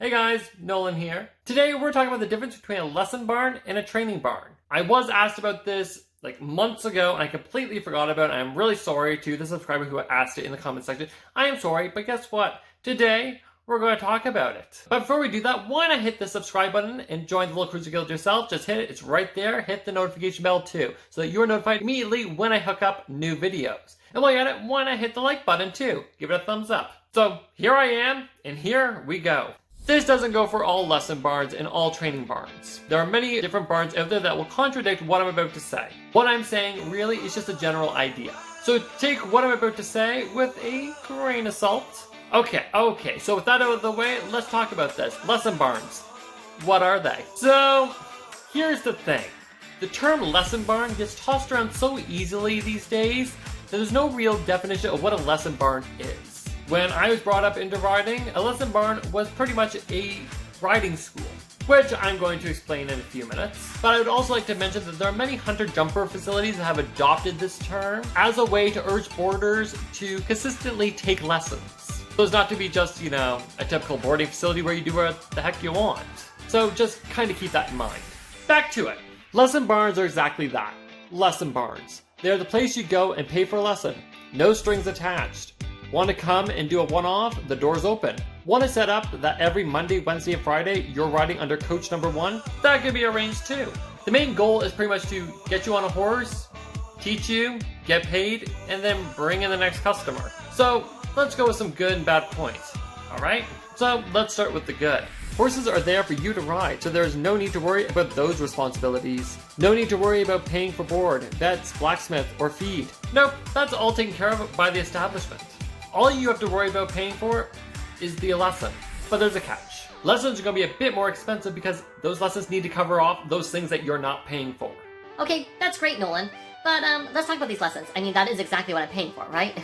Hey guys, Nolan here. Today we're talking about the difference between a lesson barn and a training barn. I was asked about this like months ago and I completely forgot about it. I'm really sorry to the subscriber who asked it in the comment section. I am sorry, but guess what? Today we're going to talk about it. But before we do that, why not hit the subscribe button and join the Little Cruiser Guild yourself? Just hit it, it's right there. Hit the notification bell too, so that you are notified immediately when I hook up new videos. And while you're at it, why not hit the like button too? Give it a thumbs up. So here I am, and here we go. This doesn't go for all lesson barns and all training barns. There are many different barns out there that will contradict what I'm about to say. What I'm saying really is just a general idea. So take what I'm about to say with a grain of salt. Okay, so with that out of the way, let's talk about this. Lesson barns. What are they? So, here's the thing. The term lesson barn gets tossed around so easily these days that there's no real definition of what a lesson barn is. When I was brought up into riding, a lesson barn was pretty much a riding school, which I'm going to explain in a few minutes. But I would also like to mention that there are many hunter-jumper facilities that have adopted this term as a way to urge boarders to consistently take lessons. So as not to be just, a typical boarding facility where you do what the heck you want. So just kind of keep that in mind. Back to it. Lesson barns are exactly that. Lesson barns. They're the place you go and pay for a lesson. No strings attached. Want to come and do a one-off? The door's open. Want to set up that every Monday, Wednesday, and Friday you're riding under coach number 1? That could be arranged too. The main goal is pretty much to get you on a horse, teach you, get paid, and then bring in the next customer. So let's go with some good and bad points. Alright? So let's start with the good. Horses are there for you to ride, so there's no need to worry about those responsibilities. No need to worry about paying for board, vets, blacksmith, or feed. Nope, that's all taken care of by the establishment. All you have to worry about paying for is the lesson. But there's a catch. Lessons are going to be a bit more expensive because those lessons need to cover off those things that you're not paying for. Okay, that's great, Nolan. But let's talk about these lessons. I mean, that is exactly what I'm paying for, right?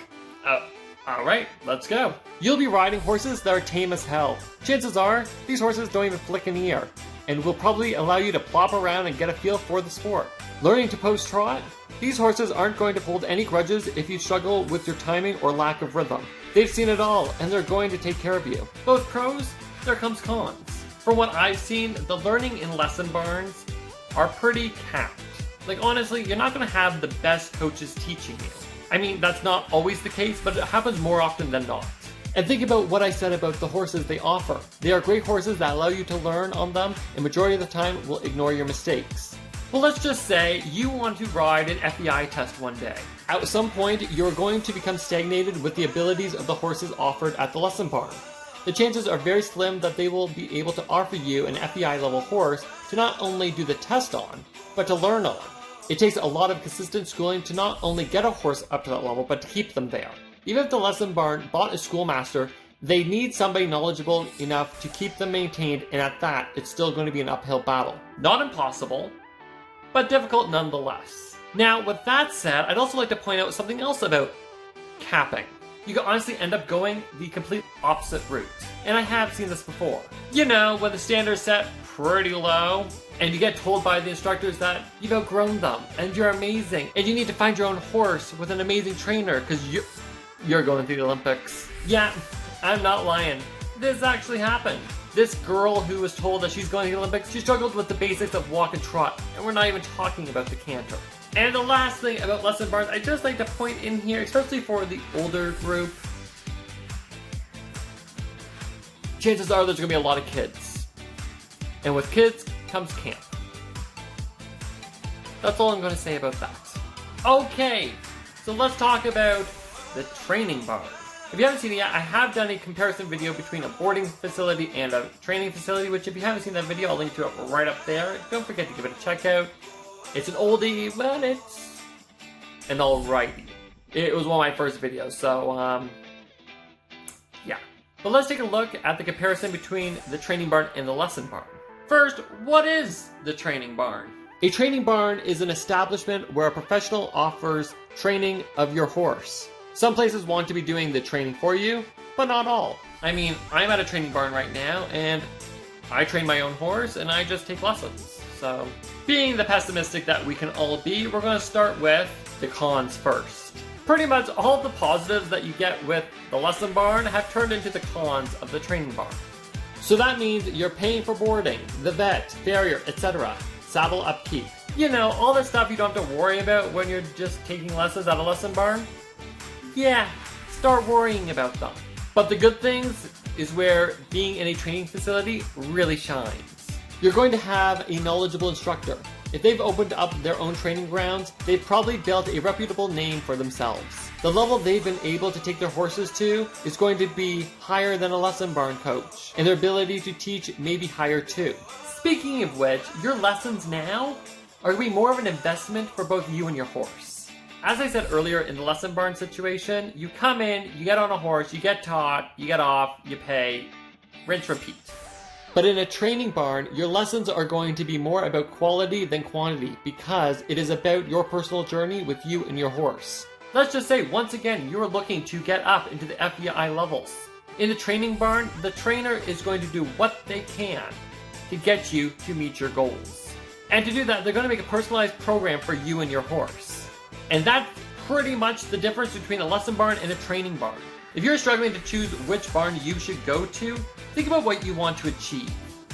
Alright, let's go. You'll be riding horses that are tame as hell. Chances are, these horses don't even flick an ear, and will probably allow you to plop around and get a feel for the sport. Learning to post-trot? These horses aren't going to hold any grudges if you struggle with your timing or lack of rhythm. They've seen it all, and they're going to take care of you. Both pros, there comes cons. From what I've seen, the learning in lesson barns are pretty capped. Like honestly, you're not going to have the best coaches teaching you. I mean, that's not always the case, but it happens more often than not. And think about what I said about the horses they offer. They are great horses that allow you to learn on them, and majority of the time will ignore your mistakes. Well, let's just say you want to ride an FEI test one day. At some point, you're going to become stagnated with the abilities of the horses offered at the lesson barn. The chances are very slim that they will be able to offer you an FEI level horse to not only do the test on, but to learn on. It takes a lot of consistent schooling to not only get a horse up to that level, but to keep them there. Even if the lesson barn bought a schoolmaster, they need somebody knowledgeable enough to keep them maintained, and at that, it's still going to be an uphill battle. Not impossible, but difficult nonetheless. Now, with that said, I'd also like to point out something else about capping. You can honestly end up going the complete opposite route. And I have seen this before. When the standard's set pretty low, and you get told by the instructors that you've outgrown them, and you're amazing, and you need to find your own horse with an amazing trainer, because you're going to the Olympics. Yeah, I'm not lying. This actually happened. This girl who was told that she's going to the Olympics, she struggled with the basics of walk and trot, and we're not even talking about the canter. And the last thing about lesson barns, I'd just like to point in here, especially for the older group, chances are there's going to be a lot of kids. And with kids comes camp. That's all I'm going to say about that. Okay, so let's talk about the training barn. If you haven't seen it yet, I have done a comparison video between a boarding facility and a training facility, which if you haven't seen that video, I'll link to it right up there. Don't forget to give it a check out. It's an oldie, but it's an alrighty. It was one of my first videos, so yeah. But let's take a look at the comparison between the training barn and the lesson barn. First, what is the training barn? A training barn is an establishment where a professional offers training of your horse. Some places want to be doing the training for you, but not all. I mean, I'm at a training barn right now, and I train my own horse, and I just take lessons. So, being the pessimistic that we can all be, we're going to start with the cons first. Pretty much all the positives that you get with the lesson barn have turned into the cons of the training barn. So that means you're paying for boarding, the vet, farrier, etc., saddle upkeep. You know, all the stuff you don't have to worry about when you're just taking lessons at a lesson barn. Yeah, start worrying about them. But the good things is where being in a training facility really shines. You're going to have a knowledgeable instructor. If they've opened up their own training grounds, they've probably built a reputable name for themselves. The level they've been able to take their horses to is going to be higher than a lesson barn coach, and their ability to teach may be higher too. Speaking of which, your lessons now are going to be more of an investment for both you and your horse. As I said earlier, in the lesson barn situation, you come in, you get on a horse, you get taught, you get off, you pay, rinse, repeat. But in a training barn, your lessons are going to be more about quality than quantity because it is about your personal journey with you and your horse. Let's just say, once again, you're looking to get up into the FEI levels. In the training barn, the trainer is going to do what they can to get you to meet your goals. And to do that, they're going to make a personalized program for you and your horse. And that's pretty much the difference between a lesson barn and a training barn. If you're struggling to choose which barn you should go to, think about what you want to achieve.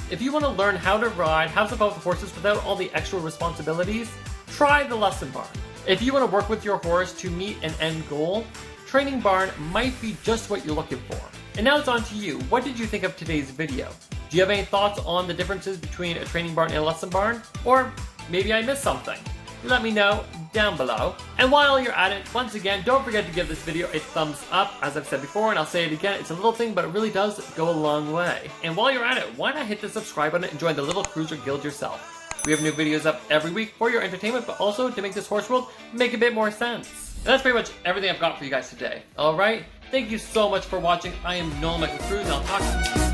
If you want to learn how to ride, how to support the horses without all the extra responsibilities, try the lesson barn. If you want to work with your horse to meet an end goal, training barn might be just what you're looking for. And now it's on to you. What did you think of today's video? Do you have any thoughts on the differences between a training barn and a lesson barn? Or maybe I missed something. Let me know down below. And while you're at it, once again, don't forget to give this video a thumbs up, as I've said before, and I'll say it again, it's a little thing, but it really does go a long way. And while you're at it, why not hit the subscribe button and join the Little Cruiser Guild yourself? We have new videos up every week for your entertainment, but also to make this horse world make a bit more sense. And that's pretty much everything I've got for you guys today. Alright? Thank you so much for watching. I am Nolan M Cruz, and I'll talk to you